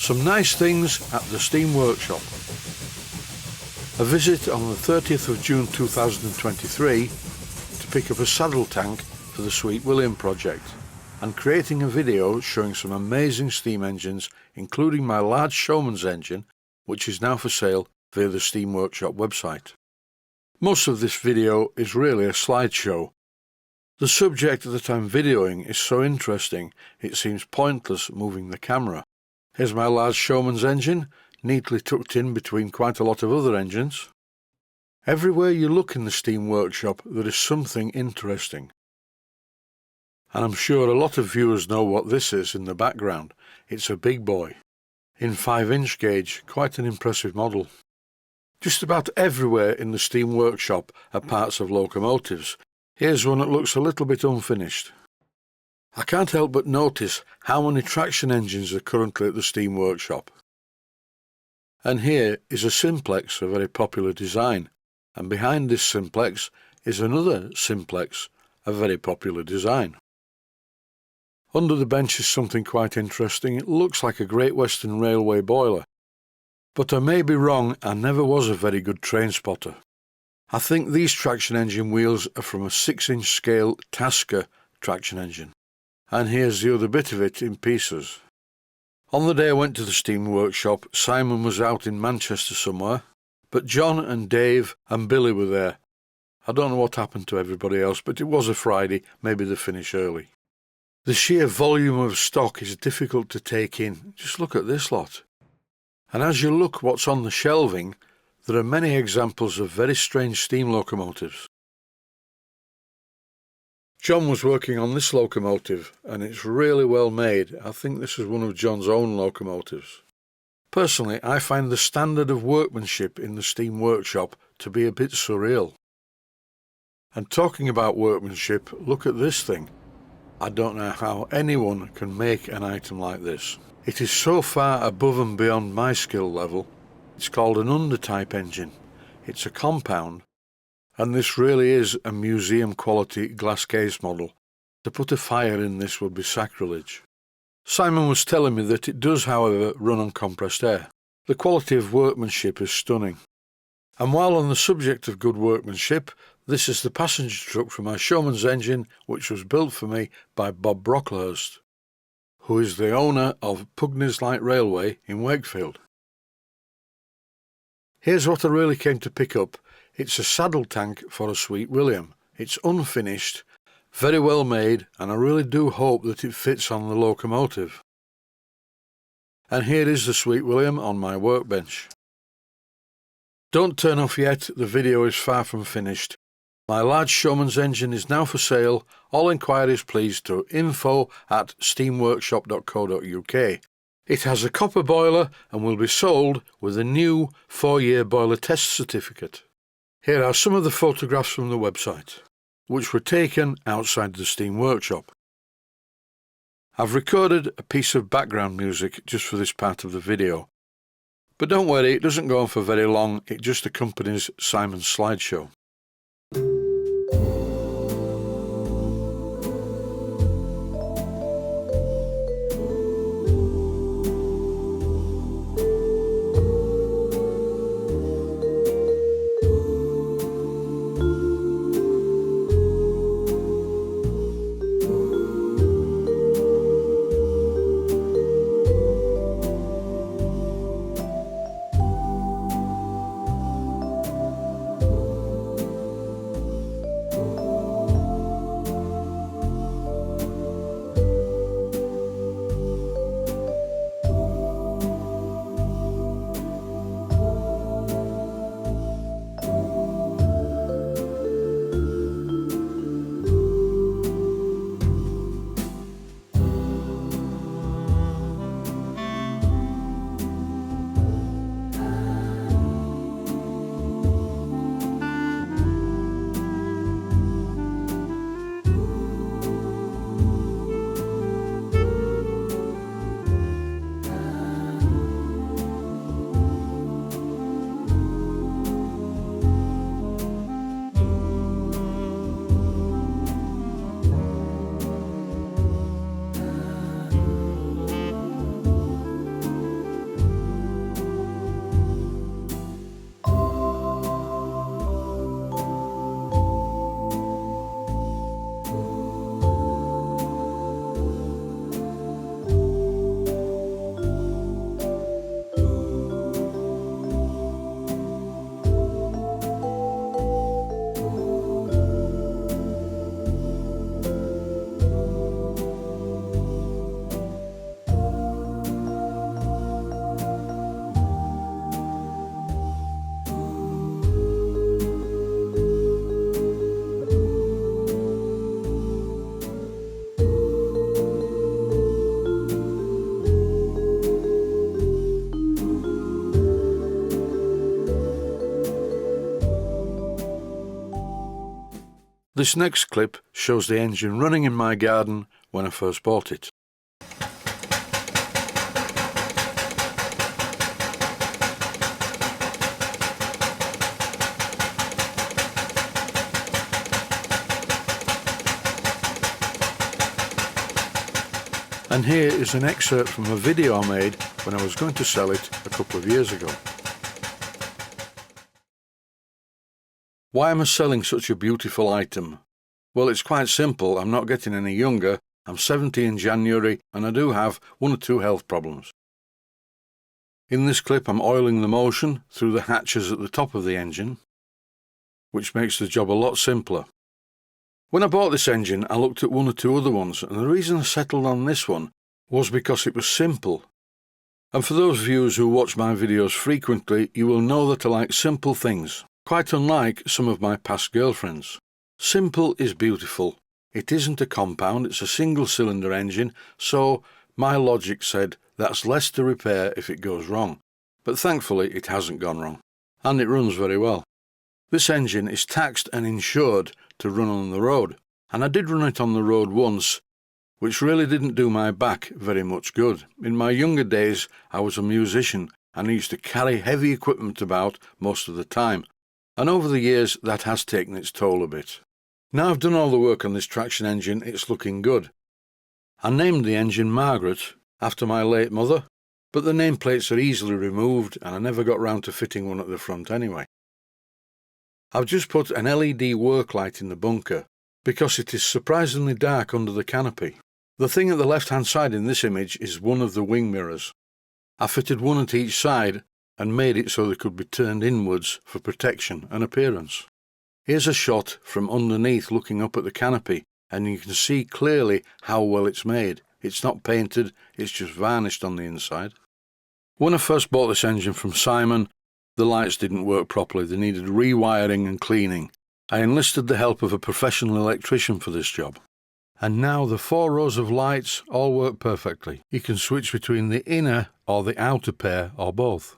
Some nice things at the Steam Workshop. A visit on the 30th of June 2023 to pick up a saddle tank for the Sweet William project, and creating a video showing some amazing steam engines, including my large Showman's engine, which is now for sale via the Steam Workshop website. Most of this video is really a slideshow. The subject that I'm videoing is so interesting it seems pointless moving the camera. Here's my large Showman's engine, neatly tucked in between quite a lot of other engines. Everywhere you look in the Steam Workshop there is something interesting. And I'm sure a lot of viewers know what this is in the background. It's a big boy. In 5-inch gauge, quite an impressive model. Just about everywhere in the Steam Workshop are parts of locomotives. Here's one that looks a little bit unfinished. I can't help but notice how many traction engines are currently at the Steam Workshop. And here is a simplex, a very popular design, and behind this simplex is another simplex, a very popular design. Under the bench is something quite interesting. It looks like a Great Western Railway boiler. But I may be wrong, I never was a very good train spotter. I think these traction engine wheels are from a 6-inch scale Tasker traction engine. And here's the other bit of it in pieces. On the day I went to the Steam Workshop, Simon was out in Manchester somewhere, but John and Dave and Billy were there. I don't know what happened to everybody else, but it was a Friday, maybe they finish early. The sheer volume of stock is difficult to take in. Just look at this lot. And as you look what's on the shelving, there are many examples of very strange steam locomotives. John was working on this locomotive, and it's really well made. I think this is one of John's own locomotives. Personally, I find the standard of workmanship in the Steam Workshop to be a bit surreal. And talking about workmanship, look at this thing. I don't know how anyone can make an item like this. It is so far above and beyond my skill level. It's called an undertype engine. It's a compound. And this really is a museum quality glass case model. To put a fire in this would be sacrilege. Simon was telling me that it does, however, run on compressed air. The quality of workmanship is stunning. And while on the subject of good workmanship, this is the passenger truck for my Showman's engine, which was built for me by Bob Brocklehurst, who is the owner of Pugneys Light Railway in Wakefield. Here's what I really came to pick up. It's a saddle tank for a Sweet William. It's unfinished, very well made, and I really do hope that it fits on the locomotive. And here is the Sweet William on my workbench. Don't turn off yet, the video is far from finished. My large Showman's engine is now for sale. All inquiries please to info@steamworkshop.co.uk. It has a copper boiler and will be sold with a new 4-year boiler test certificate. Here are some of the photographs from the website, which were taken outside the Steam Workshop. I've recorded a piece of background music just for this part of the video. But don't worry, it doesn't go on for very long, it just accompanies Simon's slideshow. This next clip shows the engine running in my garden when I first bought it. And here is an excerpt from a video I made when I was going to sell it a couple of years ago. Why am I selling such a beautiful item? Well, it's quite simple. I'm not getting any younger. I'm 70 in January and I do have 1 or 2 health problems. In this clip I'm oiling the motion through the hatches at the top of the engine, which makes the job a lot simpler. When I bought this engine, I looked at 1 or 2 other ones, and the reason I settled on this one was because it was simple. And for those viewers who watch my videos frequently, you will know that I like simple things, quite unlike some of my past girlfriends. Simple is beautiful. It isn't a compound, it's a single-cylinder engine, so my logic said that's less to repair if it goes wrong. But thankfully it hasn't gone wrong, and it runs very well. This engine is taxed and insured to run on the road, and I did run it on the road once, which really didn't do my back very much good. In my younger days I was a musician and I used to carry heavy equipment about most of the time, and over the years that has taken its toll a bit. Now I've done all the work on this traction engine, it's looking good. I named the engine Margaret after my late mother, but the nameplates are easily removed and I never got round to fitting one at the front anyway. I've just put an LED work light in the bunker because it is surprisingly dark under the canopy. The thing at the left hand side in this image is one of the wing mirrors. I fitted one at each side and made it so they could be turned inwards for protection and appearance. Here's a shot from underneath looking up at the canopy, and you can see clearly how well it's made. It's not painted, it's just varnished on the inside. When I first bought this engine from Simon, the lights didn't work properly, they needed rewiring and cleaning. I enlisted the help of a professional electrician for this job. And now the 4 rows of lights all work perfectly. You can switch between the inner or the outer pair or both.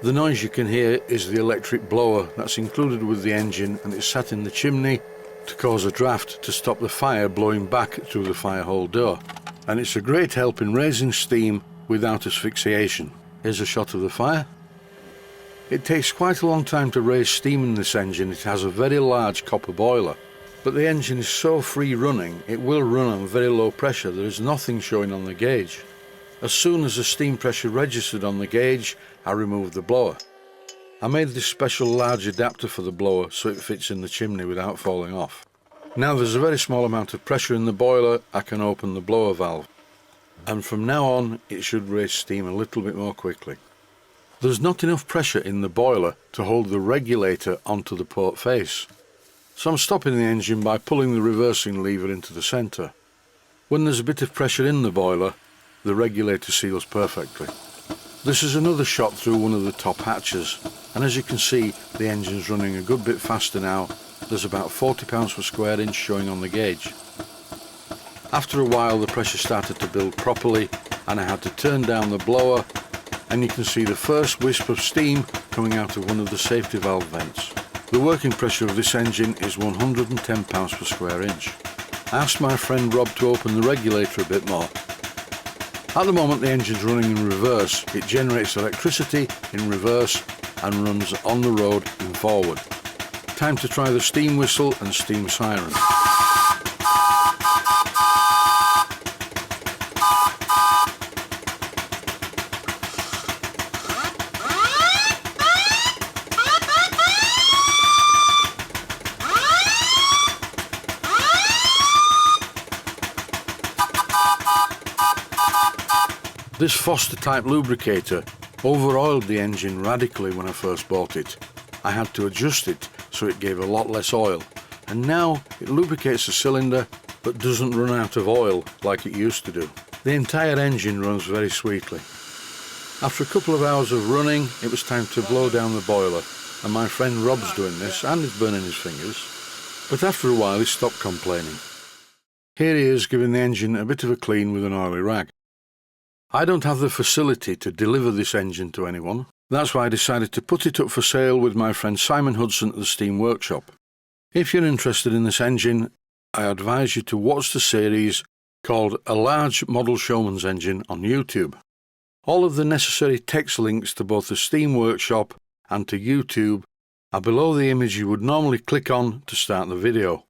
The noise you can hear is the electric blower that's included with the engine, and it's sat in the chimney to cause a draft to stop the fire blowing back through the fire hole door. And it's a great help in raising steam without asphyxiation. Here's a shot of the fire. It takes quite a long time to raise steam in this engine. It has a very large copper boiler, but the engine is so free running it will run on very low pressure. There is nothing showing on the gauge. As soon as the steam pressure registered on the gauge, I removed the blower. I made this special large adapter for the blower so it fits in the chimney without falling off. Now there's a very small amount of pressure in the boiler, I can open the blower valve, and from now on it should raise steam a little bit more quickly. There's not enough pressure in the boiler to hold the regulator onto the port face, so I'm stopping the engine by pulling the reversing lever into the centre. When there's a bit of pressure in the boiler, the regulator seals perfectly. This is another shot through one of the top hatches, and as you can see the engine's running a good bit faster now. There's about 40 pounds per square inch showing on the gauge. After a while the pressure started to build properly and I had to turn down the blower, and you can see the first wisp of steam coming out of one of the safety valve vents. The working pressure of this engine is 110 pounds per square inch. I asked my friend Rob to open the regulator a bit more. At the moment the engine's running in reverse. It generates electricity in reverse and runs on the road in forward. Time to try the steam whistle and steam siren. This Foster type lubricator over-oiled the engine radically when I first bought it. I had to adjust it so it gave a lot less oil, and now it lubricates the cylinder but doesn't run out of oil like it used to do. The entire engine runs very sweetly. After a couple of hours of running it was time to blow down the boiler, and my friend Rob's doing this and he's burning his fingers, but after a while he stopped complaining. Here he is giving the engine a bit of a clean with an oily rag. I don't have the facility to deliver this engine to anyone. That's why I decided to put it up for sale with my friend Simon Hudson at the Steam Workshop. If you're interested in this engine, I advise you to watch the series called A Large Model Showman's Engine on YouTube. All of the necessary text links to both the Steam Workshop and to YouTube are below the image you would normally click on to start the video.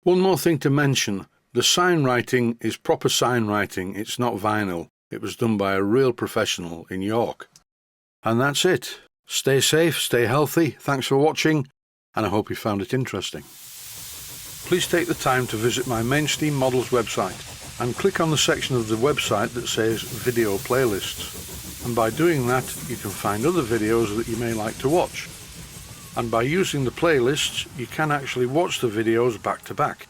One more thing to mention, the sign writing is proper sign writing, it's not vinyl. It was done by a real professional in York. And that's it. Stay safe, stay healthy, thanks for watching, and I hope you found it interesting. Please take the time to visit my main Steam Models website and click on the section of the website that says Video Playlists. And by doing that, you can find other videos that you may like to watch. And by using the playlists, you can actually watch the videos back to back.